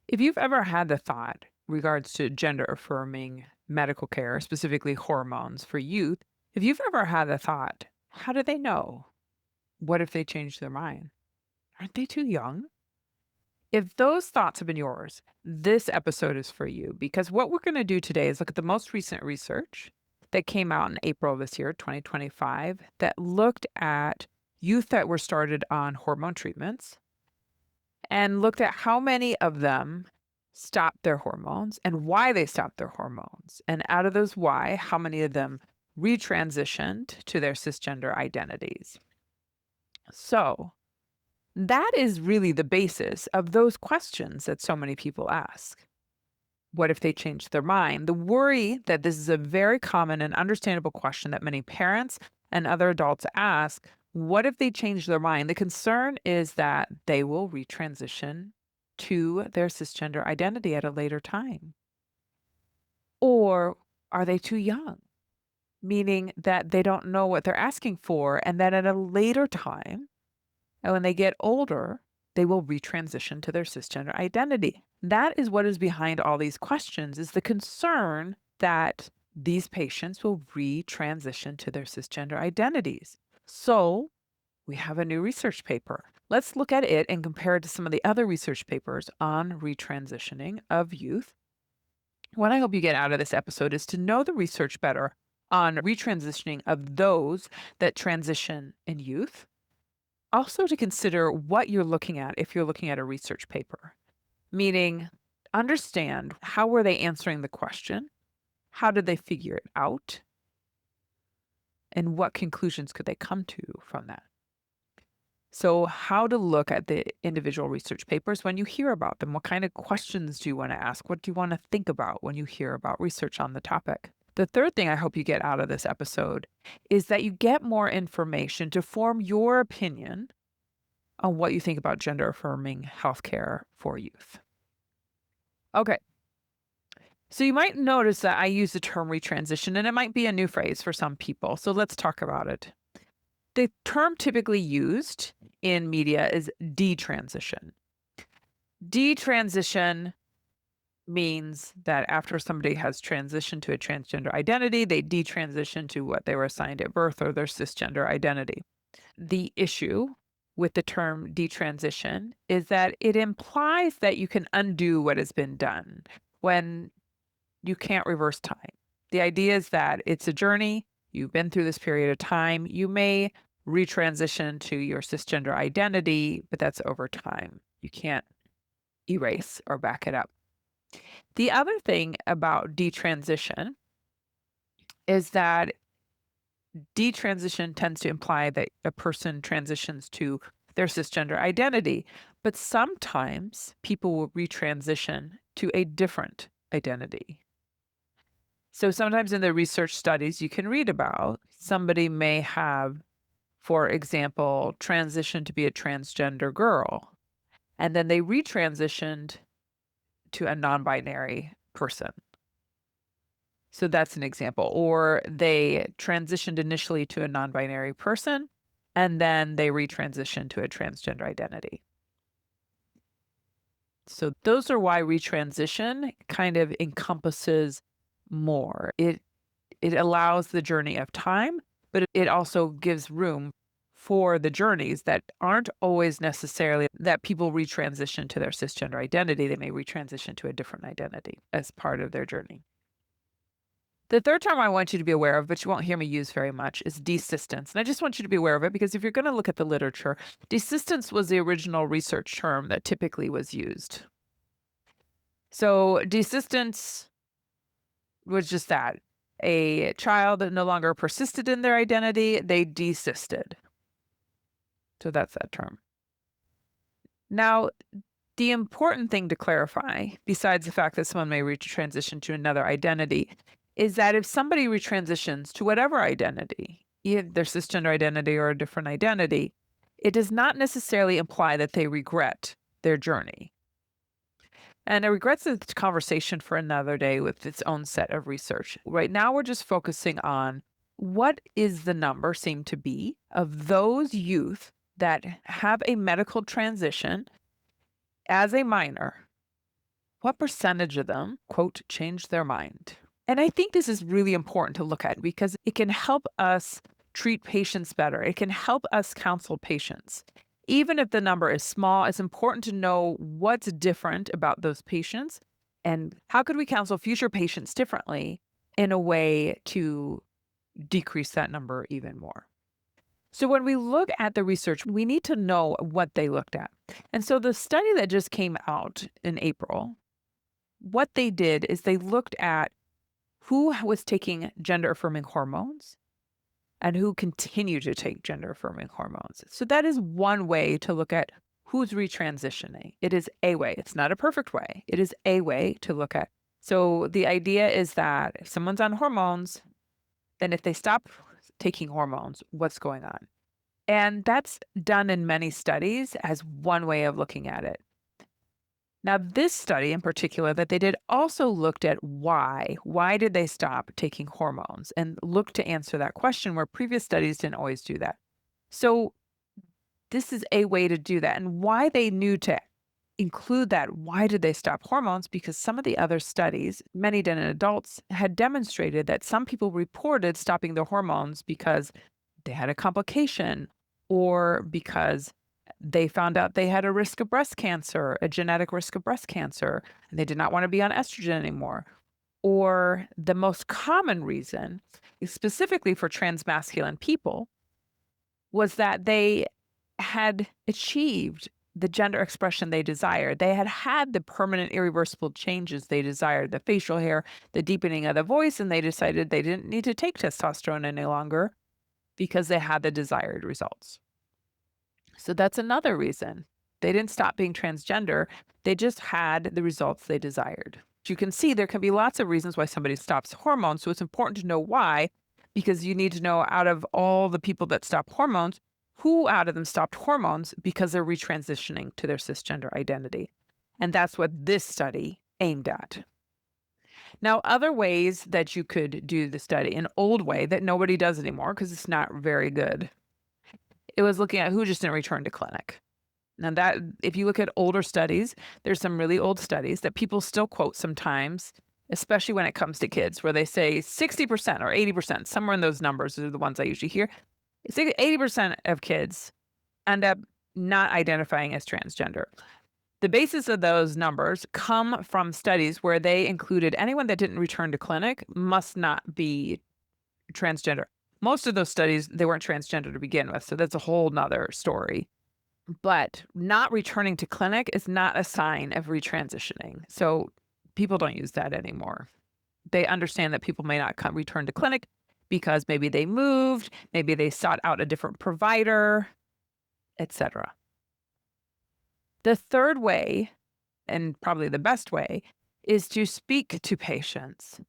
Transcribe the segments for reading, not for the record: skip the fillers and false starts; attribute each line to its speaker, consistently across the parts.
Speaker 1: If you've ever had the thought regards to gender affirming medical care, specifically hormones for youth, if you've ever had the thought, how do they know? What if they change their mind? Aren't they too young? If those thoughts have been yours, this episode is for you because what we're going to do today is look at the most recent research that came out in April of this year, 2025, that looked at youth that were started on hormone treatments and looked at how many of them stopped their hormones and why they stopped their hormones. And out of those why, how many of them retransitioned to their cisgender identities. So that is really the basis of those questions that so many people ask. What if they change their mind? The worry that this is a very common and understandable question that many parents and other adults ask. What if they change their mind? The concern is that they will retransition to their cisgender identity at a later time. Or are they too young? Meaning that they don't know what they're asking for. And then at a later time, and when they get older, they will retransition to their cisgender identity. That is what is behind all these questions, is the concern that these patients will retransition to their cisgender identities. So we have a new research paper. Let's look at it and compare it to some of the other research papers on retransitioning of youth. What I hope you get out of this episode is to know the research better on retransitioning of those that transition in youth. Also to consider what you're looking at if you're looking at a research paper, meaning understand how were they answering the question? How did they figure it out? And what conclusions could they come to from that? So how to look at the individual research papers when you hear about them. What kind of questions do you want to ask? What do you want to think about when you hear about research on the topic? The third thing I hope you get out of this episode is that you get more information to form your opinion on what you think about gender-affirming healthcare for youth. Okay. So you might notice that I use the term retransition, and it might be a new phrase for some people. So let's talk about it. The term typically used in media is detransition. Detransition means that after somebody has transitioned to a transgender identity, they detransition to what they were assigned at birth or their cisgender identity. The issue with the term detransition is that it implies that you can undo what has been done when you can't reverse time. The idea is that it's a journey. You've been through this period of time. You may retransition to your cisgender identity, but that's over time. You can't erase or back it up. The other thing about detransition is that detransition tends to imply that a person transitions to their cisgender identity, but sometimes people will retransition to a different identity. So sometimes in the research studies you can read about, somebody may have, for example, transitioned to be a transgender girl, and then they retransitioned to a non-binary person. So that's an example. Or they transitioned initially to a non-binary person, and then they retransitioned to a transgender identity. So those are why retransition kind of encompasses more. It allows the journey of time, but it also gives room for the journeys that aren't always necessarily that people retransition to their cisgender identity. They may retransition to a different identity as part of their journey. The third term I want you to be aware of, but you won't hear me use very much, is desistance. And I just want you to be aware of it because if you're going to look at the literature, desistance was the original research term that typically was used. So desistance was just that. A child that no longer persisted in their identity, they desisted. So that's that term. Now, the important thing to clarify, besides the fact that someone may retransition to another identity, is that if somebody retransitions to whatever identity, either their cisgender identity or a different identity, it does not necessarily imply that they regret their journey. And I regret this conversation for another day with its own set of research. Right now, we're just focusing on what is the number seem to be of those youth that have a medical transition as a minor what percentage of them, quote, changed their mind? And I think this is really important to look at because it can help us treat patients better. It can help us counsel patients. Even if the number is small, it's important to know what's different about those patients and how could we counsel future patients differently in a way to decrease that number even more. So when we look at the research, we need to know what they looked at. And so the study that just came out in April, what they did is they looked at who was taking gender-affirming hormones and who continue to take gender-affirming hormones. So that is one way to look at who's retransitioning. It is a way. It's not a perfect way. It is a way to look at. So the idea is that if someone's on hormones, then if they stop taking hormones, what's going on? And that's done in many studies as one way of looking at it. Now, this study in particular that they did also looked at why. Why did they stop taking hormones? And looked to answer that question where previous studies didn't always do that. So this is a way to do that. And why they knew to include that, why did they stop hormones? Because some of the other studies, many done in adults, had demonstrated that some people reported stopping their hormones because they had a complication or because they found out they had a risk of breast cancer, a genetic risk of breast cancer, and they did not want to be on estrogen anymore. Or the most common reason, specifically for transmasculine people, was that they had achieved the gender expression they desired. They had had the permanent irreversible changes they desired, the facial hair, the deepening of the voice, and they decided they didn't need to take testosterone any longer because they had the desired results. So that's another reason. They didn't stop being transgender. They just had the results they desired. You can see there can be lots of reasons why somebody stops hormones. So it's important to know why, because you need to know out of all the people that stop hormones, who out of them stopped hormones because they're retransitioning to their cisgender identity. And that's what this study aimed at. Now, other ways that you could do the study, an old way that nobody does anymore because it's not very good, it was looking at who just didn't return to clinic. Now that, if you look at older studies, there's some really old studies that people still quote sometimes, especially when it comes to kids, where they say 60% or 80%, somewhere in those numbers are the ones I usually hear. It's like 80% of kids end up not identifying as transgender. The basis of those numbers come from studies where they included anyone that didn't return to clinic must not be transgender. Most of those studies, they weren't transgender to begin with, so that's a whole nother story. But not returning to clinic is not a sign of retransitioning. So people don't use that anymore. They understand that people may not return to clinic because maybe they moved, maybe they sought out a different provider, etc. The third way, and probably the best way, is to speak to patients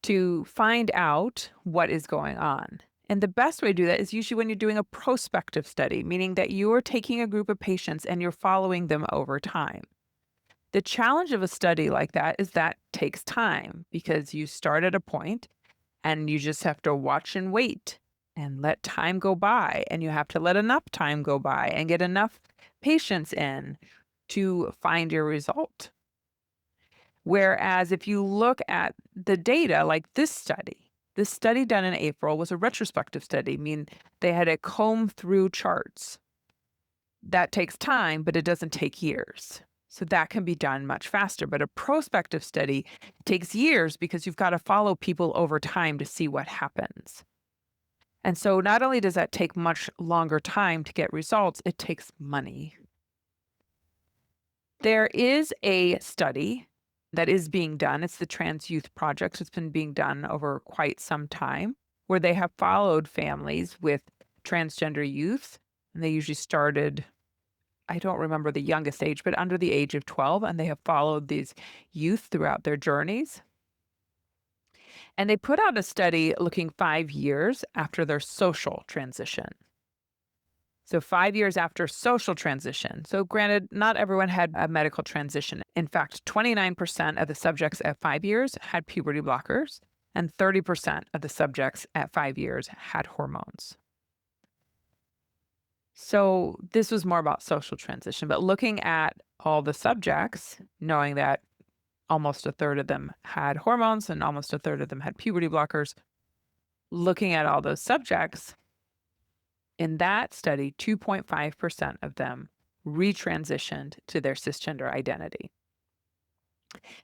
Speaker 1: to find out what is going on. And the best way to do that is usually when you're doing a prospective study, meaning that you're taking a group of patients and you're following them over time. The challenge of a study like that is that takes time because you start at a point and you just have to watch and wait and let time go by. And you have to let enough time go by and get enough patients in to find your result. Whereas if you look at the data, like this study done in April was a retrospective study, meaning they had to comb through charts. That takes time, but it doesn't take years. So that can be done much faster. But a prospective study takes years because you've got to follow people over time to see what happens. And so not only does that take much longer time to get results, it takes money. There is a study that is being done. It's the Trans Youth Project. It's been being done over quite some time, where they have followed families with transgender youth. And they usually started, I don't remember the youngest age, but under the age of 12. And they have followed these youth throughout their journeys. And they put out a study looking 5 years after their social transition. So 5 years after social transition. So granted, not everyone had a medical transition. In fact, 29% of the subjects at 5 years had puberty blockers, and 30% of the subjects at 5 years had hormones. So this was more about social transition, but looking at all the subjects, knowing that almost a third of them had hormones, and almost a third of them had puberty blockers. Looking at all those subjects, in that study, 2.5% of them retransitioned to their cisgender identity.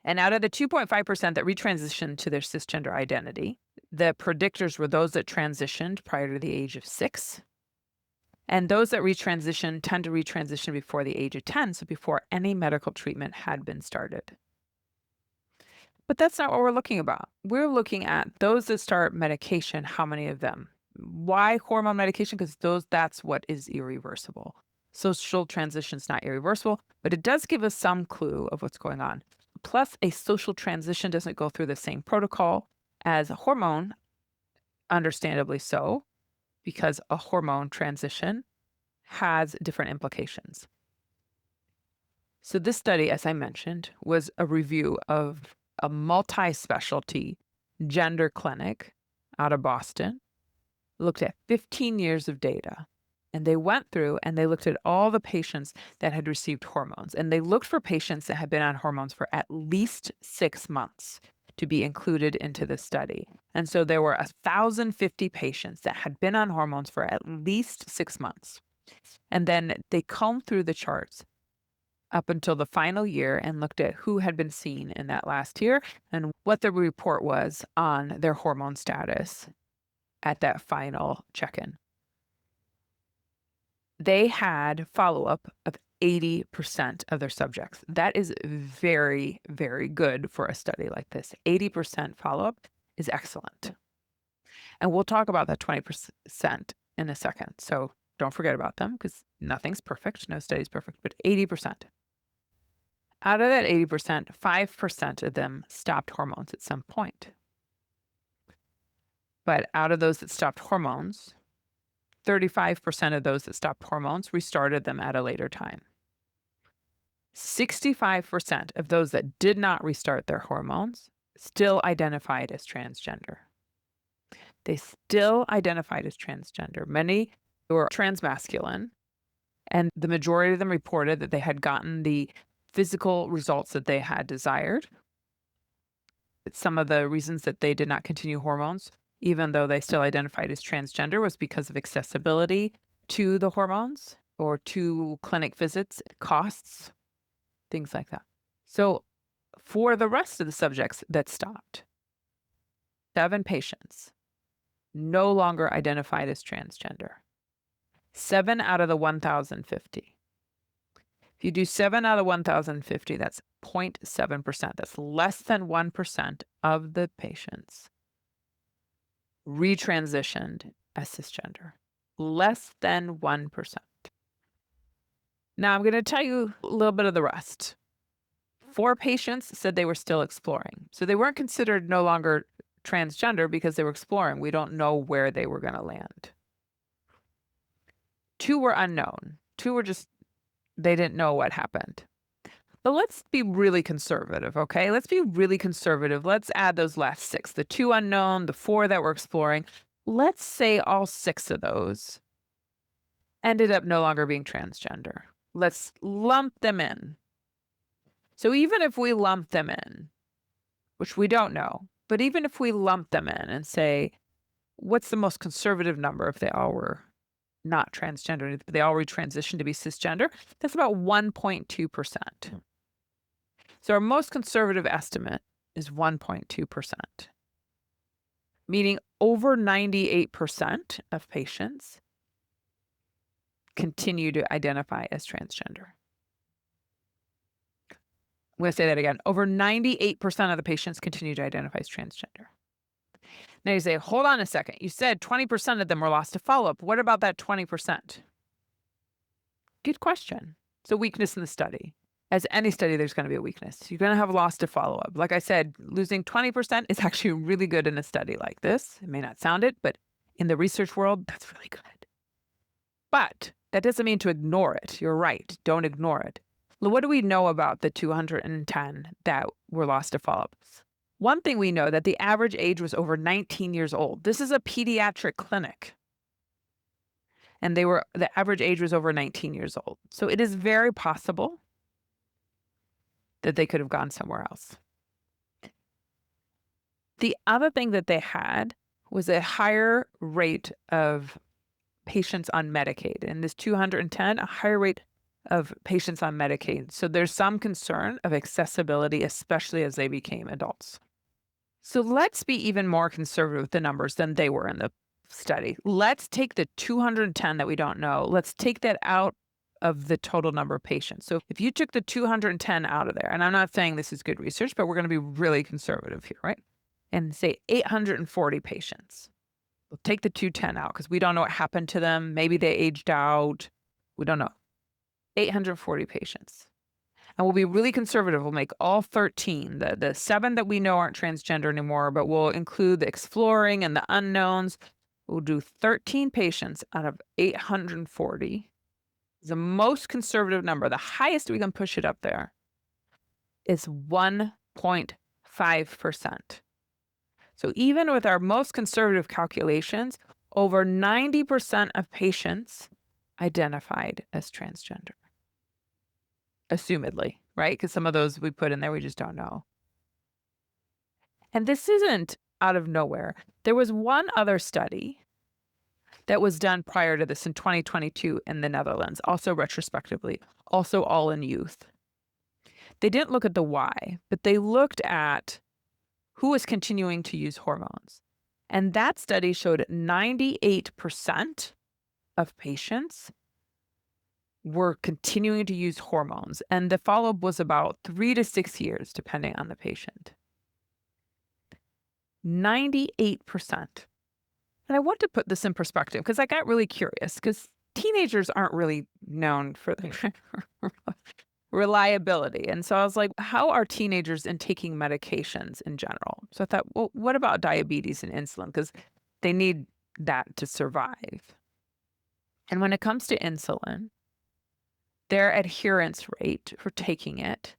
Speaker 1: And out of the 2.5% that retransitioned to their cisgender identity, the predictors were those that transitioned prior to the age of 6. And those that retransition tend to retransition before the age of 10, so before any medical treatment had been started. But that's not what we're looking about. We're looking at those that start medication, how many of them? Why hormone medication? Because that's what is irreversible. Social transition is not irreversible, but it does give us some clue of what's going on. Plus, a social transition doesn't go through the same protocol as a hormone, understandably so, because a hormone transition has different implications. So this study, as I mentioned, was a review of a multi-specialty gender clinic out of Boston, looked at 15 years of data. And they went through and they looked at all the patients that had received hormones. And they looked for patients that had been on hormones for at least 6 months to be included into the study. And so there were 1,050 patients that had been on hormones for at least 6 months. And then they combed through the charts up until the final year and looked at who had been seen in that last year and what the report was on their hormone status at that final check-in. They had follow-up of 80% of their subjects. That is very, very good for a study like this. 80% follow-up is excellent. And we'll talk about that 20% in a second. So don't forget about them because nothing's perfect. No study's perfect, but 80%. Out of that 80%, 5% of them stopped hormones at some point. But out of those that stopped hormones, 35% of those that stopped hormones restarted them at a later time. 65% of those that did not restart their hormones still identified as transgender. They still identified as transgender. Many were transmasculine, and the majority of them reported that they had gotten the physical results that they had desired. Some of the reasons that they did not continue hormones, even though they still identified as transgender, was because of accessibility to the hormones or to clinic visits, costs, things like that. So for the rest of the subjects that stopped, 7 patients no longer identified as transgender. 7 out of the 1,050. If you do 7 out of 1,050, that's 0.7%. That's less than 1% of the patients retransitioned as cisgender. Less than 1%. Now I'm going to tell you a little bit of the rest. 4 patients said they were still exploring. So they weren't considered no longer transgender because they were exploring. We don't know where they were going to land. 2 were unknown. 2 were just, they didn't know what happened. But let's be really conservative, okay? Let's be really conservative. Let's add those last 6, the 2 unknown, the 4 that were exploring. Let's say all 6 of those ended up no longer being transgender. Let's lump them in. So even if we lump them in, which we don't know, but even if we lump them in and say, what's the most conservative number if they all were not transgender, they all retransitioned to be cisgender? That's about 1.2%. So our most conservative estimate is 1.2%, meaning over 98% of patients continue to identify as transgender. I'm going to say that again. Over 98% of the patients continue to identify as transgender. Now you say, hold on a second. You said 20% of them were lost to follow-up. What about that 20%? Good question. It's a weakness in the study. As any study, there's going to be a weakness. You're going to have loss to follow-up. Like I said, losing 20% is actually really good in a study like this. It may not sound it, but in the research world, that's really good. But that doesn't mean to ignore it. You're right. Don't ignore it. What do we know about the 210 that were lost to follow-up? One thing we know that the average age was over 19 years old. This is a pediatric clinic. And the average age was over 19 years old. So it is very possible that they could have gone somewhere else. The other thing that they had was a higher rate of patients on Medicaid. In this 210, a higher rate of patients on Medicaid. So there's some concern of accessibility, especially as they became adults. So let's be even more conservative with the numbers than they were in the study. Let's take the 210 that we don't know. Let's take that out of the total number of patients. So if you took the 210 out of there, and I'm not saying this is good research, but we're going to be really conservative here, right? And say 840 patients. We'll take the 210 out because we don't know what happened to them. Maybe they aged out. We don't know. 840 patients. And we'll be really conservative. We'll make all 13, the 7 that we know aren't transgender anymore, but we'll include the exploring and the unknowns. We'll do 13 patients out of 840. The most conservative number, the highest we can push it up there, is 1.5%. So even with our most conservative calculations, over 90% of patients identified as transgender. Assumedly, right? Because some of those we put in there, we just don't know. And this isn't out of nowhere. There was one other study that was done prior to this in 2022 in the Netherlands, also retrospectively, also all in youth. They didn't look at the why, but they looked at who was continuing to use hormones. And that study showed 98% of patients were continuing to use hormones. And the follow-up was about 3 to 6 years, depending on the patient. 98%. And I want to put this in perspective because I got really curious because teenagers aren't really known for their reliability. And so I was like, how are teenagers in taking medications in general? So I thought, well, what about diabetes and insulin? Because they need that to survive. And when it comes to insulin, their adherence rate for taking it,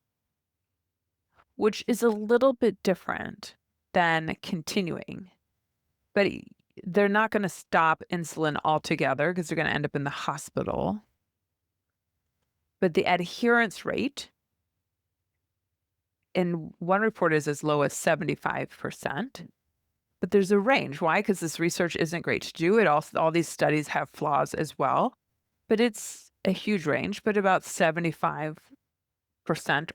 Speaker 1: which is a little bit different than continuing, but they're not going to stop insulin altogether because they're going to end up in the hospital. But the adherence rate in one report is as low as 75%. But there's a range. Why? Because this research isn't great to do. All these studies have flaws as well. But it's a huge range, but about 75%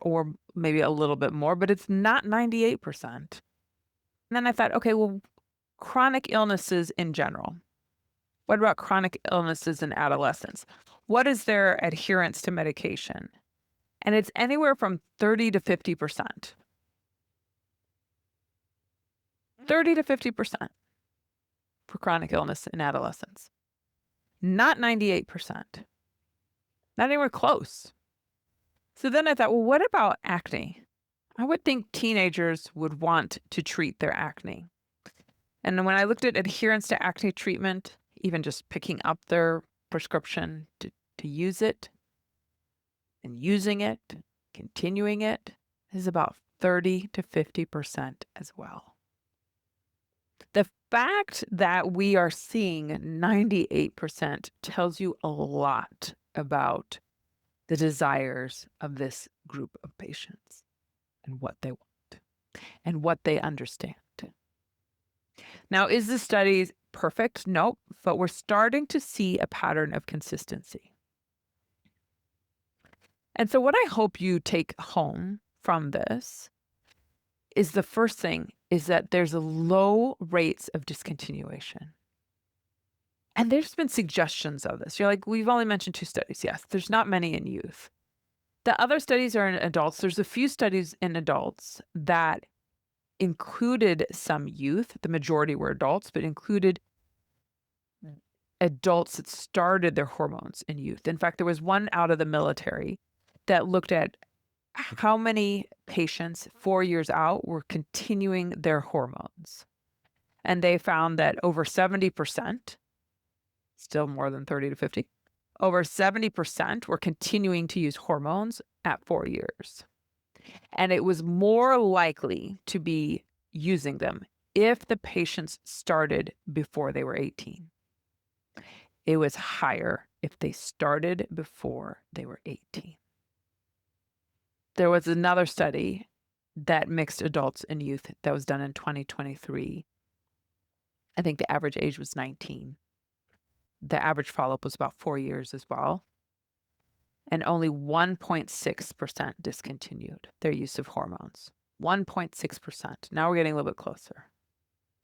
Speaker 1: or maybe a little bit more, but it's not 98%. And then I thought, okay, well, chronic illnesses in general. What about chronic illnesses in adolescents? What is their adherence to medication? And it's anywhere from 30 to 50%. 30 to 50% for chronic illness in adolescents. Not 98%. Not anywhere close. So then I thought, well, what about acne? I would think teenagers would want to treat their acne. And when I looked at adherence to acne treatment, even just picking up their prescription to use it and using it, continuing it, is about 30 to 50% as well. The fact that we are seeing 98% tells you a lot about the desires of this group of patients and what they want and what they understand. Now, is the study perfect? Nope, but we're starting to see a pattern of consistency. And so what I hope you take home from this is the first thing is that there's low rates of discontinuation. And there's been suggestions of this. You're like, we've only mentioned 2 studies. Yes, there's not many in youth. The other studies are in adults. There's a few studies in adults that included some youth. The majority were adults, but included adults that started their hormones in youth. In fact, there was one out of the military that looked at how many patients 4 years out were continuing their hormones. And they found that over 70%, still more than 30 to 50, over 70% were continuing to use hormones at 4 years. And it was more likely to be using them if the patients started before they were 18. It was higher if they started before they were 18. There was another study that mixed adults and youth that was done in 2023. I think the average age was 19. The average follow-up was about 4 years as well. And only 1.6% discontinued their use of hormones. 1.6%. Now we're getting a little bit closer.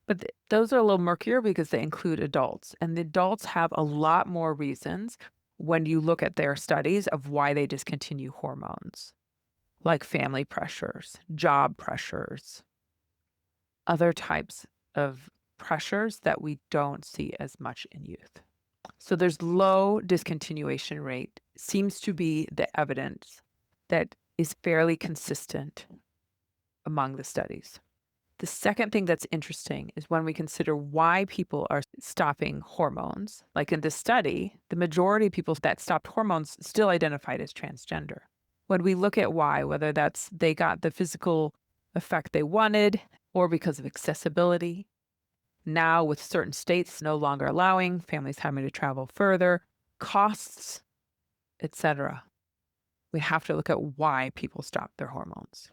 Speaker 1: But those are a little murkier because they include adults. And the adults have a lot more reasons when you look at their studies of why they discontinue hormones, like family pressures, job pressures, other types of pressures that we don't see as much in youth. So there's low discontinuation rate, seems to be the evidence that is fairly consistent among the studies. The second thing that's interesting is when we consider why people are stopping hormones. Like in this study, the majority of people that stopped hormones still identified as transgender. When we look at why, whether that's they got the physical effect they wanted or because of accessibility, now with certain states no longer allowing, families having to travel further, costs, etc., we have to look at why people stop their hormones.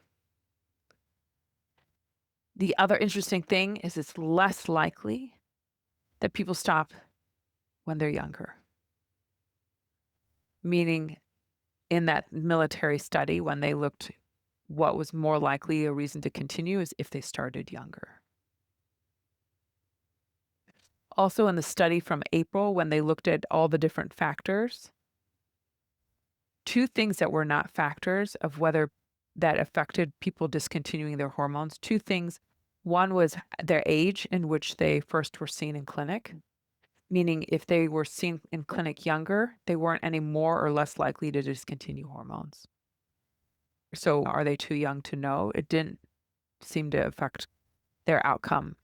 Speaker 1: The other interesting thing is it's less likely that people stop when they're younger. Meaning in that military study, when they looked what was more likely a reason to continue is if they started younger. Also in the study from April, when they looked at all the different factors, 2 things that were not factors of whether that affected people discontinuing their hormones, 2 things. One was their age in which they first were seen in clinic, meaning if they were seen in clinic younger, they weren't any more or less likely to discontinue hormones. So are they too young to know? It didn't seem to affect their outcome,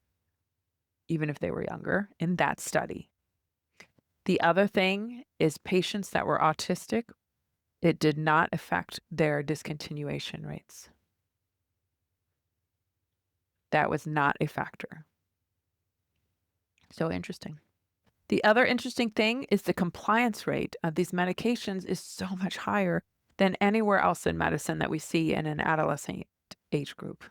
Speaker 1: even if they were younger in that study. The other thing is patients that were autistic, it did not affect their discontinuation rates. That was not a factor. So interesting. The other interesting thing is the compliance rate of these medications is so much higher than anywhere else in medicine that we see in an adolescent age group.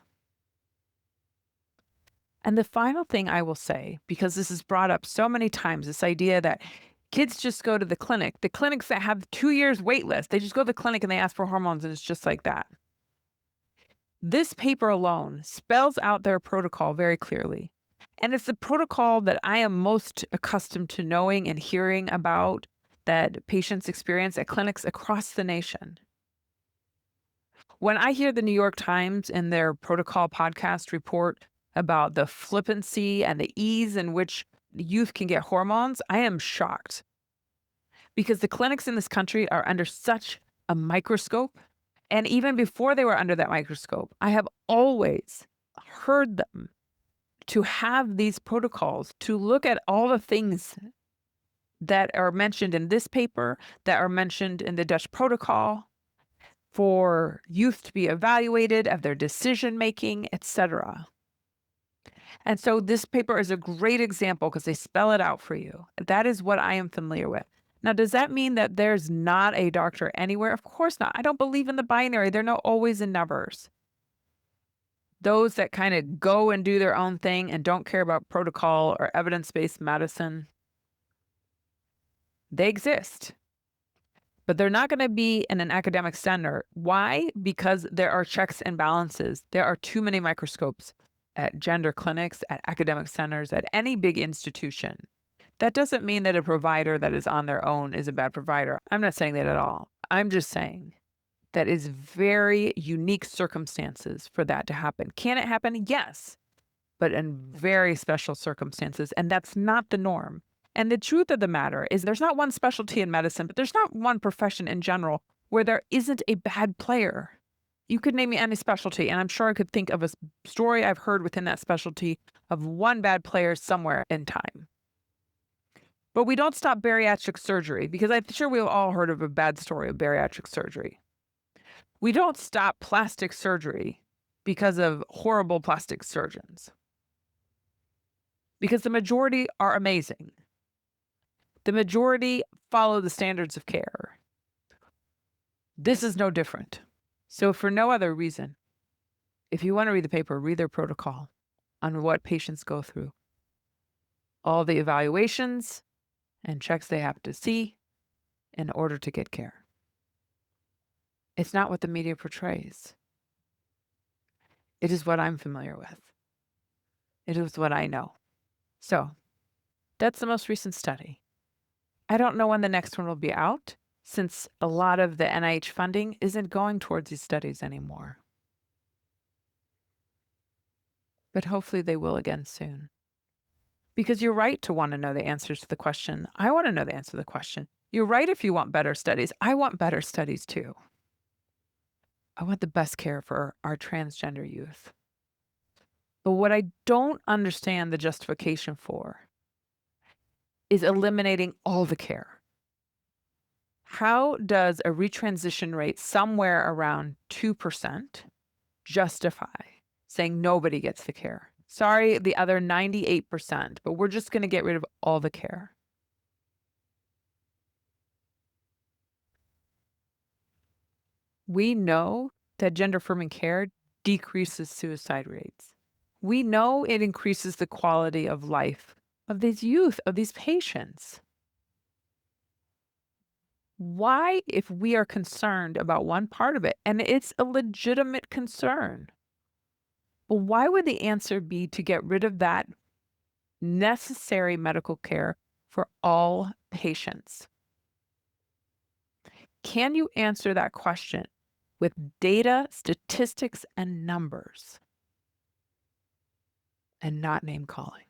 Speaker 1: And the final thing I will say, because this is brought up so many times, this idea that kids just go to the clinics that have 2 years wait list, they just go to the clinic and they ask for hormones and it's just like that. This paper alone spells out their protocol very clearly. And it's the protocol that I am most accustomed to knowing and hearing about that patients experience at clinics across the nation. When I hear the New York Times in their protocol podcast report about the flippancy and the ease in which youth can get hormones, I am shocked. Because the clinics in this country are under such a microscope. And even before they were under that microscope, I have always heard them to have these protocols, to look at all the things that are mentioned in this paper, that are mentioned in the Dutch protocol, for youth to be evaluated of their decision-making, etc. And so this paper is a great example because they spell it out for you. That is what I am familiar with. Now, does that mean that there's not a doctor anywhere? Of course not. I don't believe in the binary. There are no always and nevers. Those that kind of go and do their own thing and don't care about protocol or evidence-based medicine, they exist. But they're not going to be in an academic center. Why? Because there are checks and balances. There are too many microscopes at gender clinics, at academic centers, at any big institution. That doesn't mean that a provider that is on their own is a bad provider. I'm not saying that at all. I'm just saying that is very unique circumstances for that to happen. Can it happen? Yes, but in very special circumstances, and that's not the norm. And the truth of the matter is there's not one specialty in medicine, but there's not one profession in general where there isn't a bad player. You could name me any specialty, and I'm sure I could think of a story I've heard within that specialty of one bad player somewhere in time. But we don't stop bariatric surgery, because I'm sure we've all heard of a bad story of bariatric surgery. We don't stop plastic surgery because of horrible plastic surgeons. Because the majority are amazing. The majority follow the standards of care. This is no different. So for no other reason, If you want to read the paper, read their protocol on what patients go through, all the evaluations and checks they have to see in order to get care. It's not what the media portrays. It is what I'm familiar with. It is what I know. So that's the most recent study. I don't know when the next one will be out, since a lot of the NIH funding isn't going towards these studies anymore. But hopefully they will again soon. Because you're right to want to know the answers to the question. I want to know the answer to the question. You're right if you want better studies. I want better studies too. I want the best care for our transgender youth. But what I don't understand the justification for is eliminating all the care. How does a retransition rate somewhere around 2% justify saying nobody gets the care? Sorry, the other 98%, but we're just going to get rid of all the care. We know that gender-affirming care decreases suicide rates. We know it increases the quality of life of these youth, of these patients. Why, if we are concerned about one part of it, and it's a legitimate concern, well, why would the answer be to get rid of that necessary medical care for all patients? Can you answer that question with data, statistics, and numbers, and not name calling?